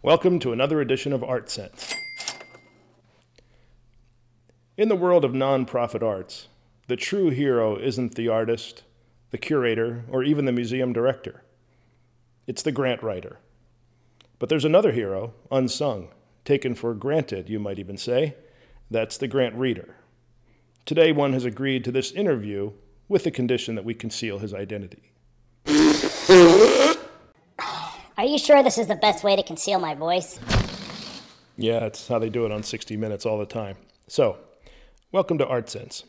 Welcome to another edition of ArtSense. In the world of nonprofit arts, the true hero isn't the artist, the curator, or even the museum director. It's the grant writer. But there's another hero, unsung, taken for granted, you might even say. That's the grant reader. Today, one has agreed to this interview with the condition that we conceal his identity. Are you sure this is the best way to conceal my voice? Yeah, it's how they do it on 60 Minutes all the time. So, welcome to ArtSense.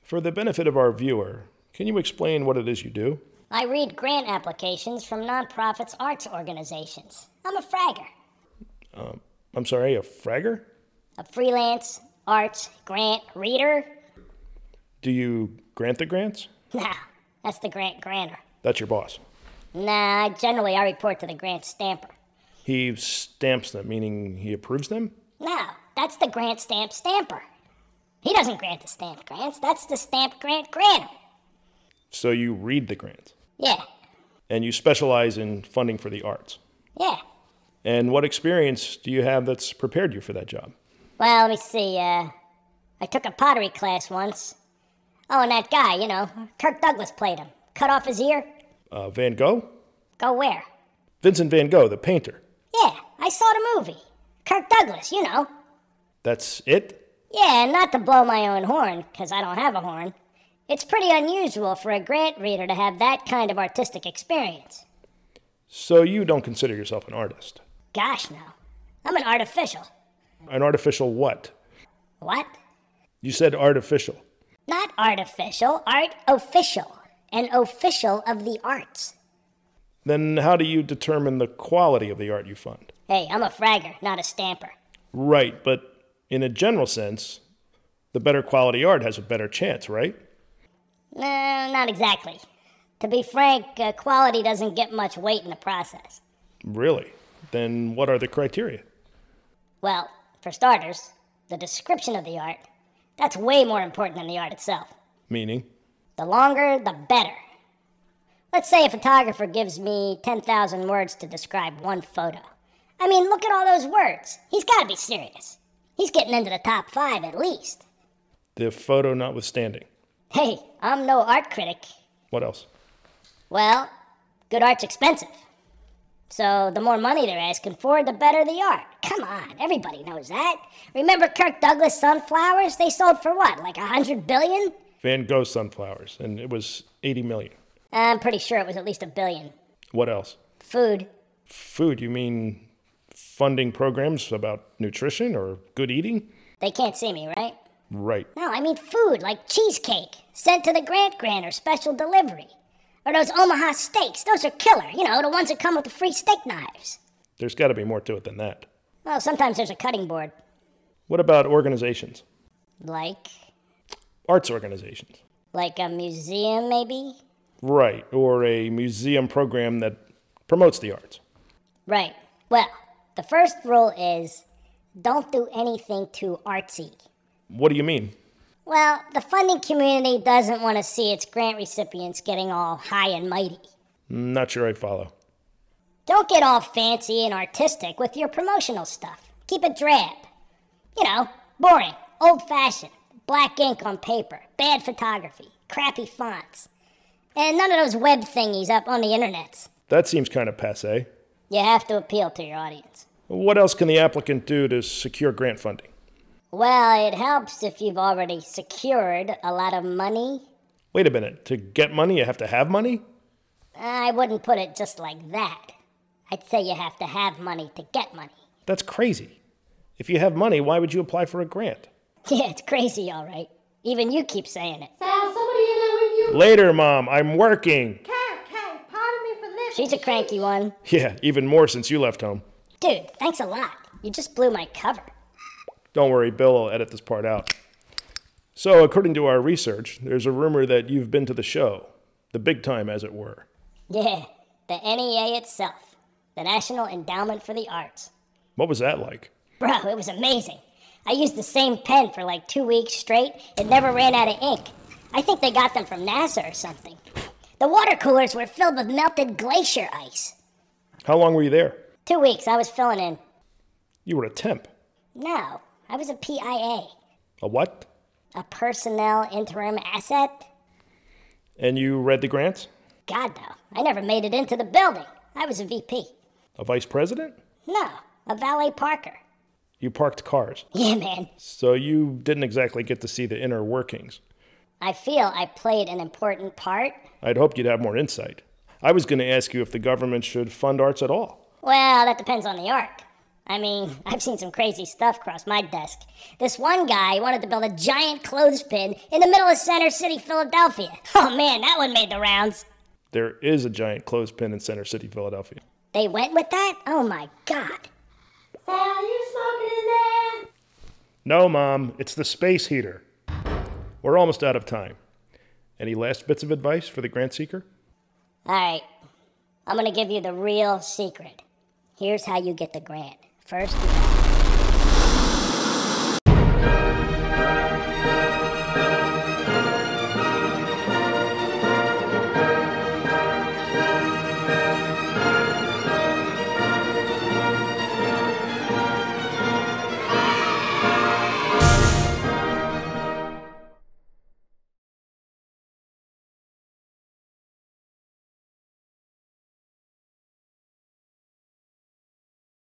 For the benefit of our viewer, can you explain what it is you do? I read grant applications from nonprofits arts organizations. I'm a fragger. I'm sorry, a fragger? A freelance arts grant reader? Do you grant the grants? Nah, that's the grant granter. That's your boss. Nah, generally I report to the grant stamper. He stamps them, meaning he approves them? No, that's the grant stamp stamper. He doesn't grant the stamped grants, that's the stamped grant granter. So you read the grants? Yeah. And you specialize in funding for the arts? Yeah. And what experience do you have that's prepared you for that job? Well, let me see, I took a pottery class once. Oh, and that guy, Kirk Douglas played him. Cut off his ear. Van Gogh? Go where? Vincent van Gogh, the painter. Yeah, I saw the movie. Kirk Douglas, That's it? Yeah, not to blow my own horn, because I don't have a horn. It's pretty unusual for a grant reader to have that kind of artistic experience. So you don't consider yourself an artist? Gosh, no. I'm an artificial. An artificial what? What? You said artificial. Not artificial, art official. An official of the arts. Then how do you determine the quality of the art you fund? Hey, I'm a fragger, not a stamper. Right, but in a general sense, the better quality art has a better chance, right? Not exactly. To be frank, quality doesn't get much weight in the process. Really? Then what are the criteria? Well, for starters, the description of the art. That's way more important than the art itself. Meaning? The longer, the better. Let's say a photographer gives me 10,000 words to describe one photo. I mean, look at all those words. He's got to be serious. He's getting into the top 5 at least. The photo notwithstanding. Hey, I'm no art critic. What else? Well, good art's expensive. So the more money they're asking for, the better the art. Come on, everybody knows that. Remember Kirk Douglas sunflowers? They sold for what, like 100 billion? Van Gogh sunflowers, and it was 80 million. I'm pretty sure it was at least $1 billion. What else? Food. Food, you mean funding programs about nutrition or good eating? They can't see me, right? Right. No, I mean food, like cheesecake, sent to the grant granter, special delivery. Or those Omaha steaks, those are killer, the ones that come with the free steak knives. There's got to be more to it than that. Well, sometimes there's a cutting board. What about organizations? Like? Arts organizations. Like a museum, maybe? Right, or a museum program that promotes the arts. Right. Well, the first rule is don't do anything too artsy. What do you mean? Well, the funding community doesn't want to see its grant recipients getting all high and mighty. Not sure I follow. Don't get all fancy and artistic with your promotional stuff. Keep it drab. Boring, old-fashioned, black ink on paper, bad photography, crappy fonts. And none of those web thingies up on the internets. That seems kind of passé. You have to appeal to your audience. What else can the applicant do to secure grant funding? Well, it helps if you've already secured a lot of money. Wait a minute. To get money, you have to have money? I wouldn't put it just like that. I'd say you have to have money to get money. That's crazy. If you have money, why would you apply for a grant? Yeah, it's crazy, all right. Even you keep saying it. Sal, somebody in there with you? Later, Mom. I'm working. Kay, pardon me for this. She's a cranky one. Yeah, even more since you left home. Dude, thanks a lot. You just blew my cover. Don't worry, Bill will edit this part out. So, according to our research, there's a rumor that you've been to the show. The big time, as it were. Yeah, the NEA itself. The National Endowment for the Arts. What was that like? Bro, it was amazing. I used the same pen for like 2 weeks straight. It never ran out of ink. I think they got them from NASA or something. The water coolers were filled with melted glacier ice. How long were you there? 2 weeks, I was filling in. You were a temp. No, I was a PIA. A what? A personnel interim asset. And you read the grants? God, no. I never made it into the building. I was a VP. A vice president? No, a valet parker. You parked cars. Yeah, man. So you didn't exactly get to see the inner workings. I feel I played an important part. I'd hoped you'd have more insight. I was going to ask you if the government should fund arts at all. Well, that depends on the art. I mean, I've seen some crazy stuff cross my desk. This one guy wanted to build a giant clothespin in the middle of Center City, Philadelphia. Oh man, that one made the rounds. There is a giant clothespin in Center City, Philadelphia. They went with that? Oh my God. Say, are you smoking in there? No, Mom, it's the space heater. We're almost out of time. Any last bits of advice for the grant seeker? All right, I'm gonna give you the real secret. Here's how you get the grant. First, you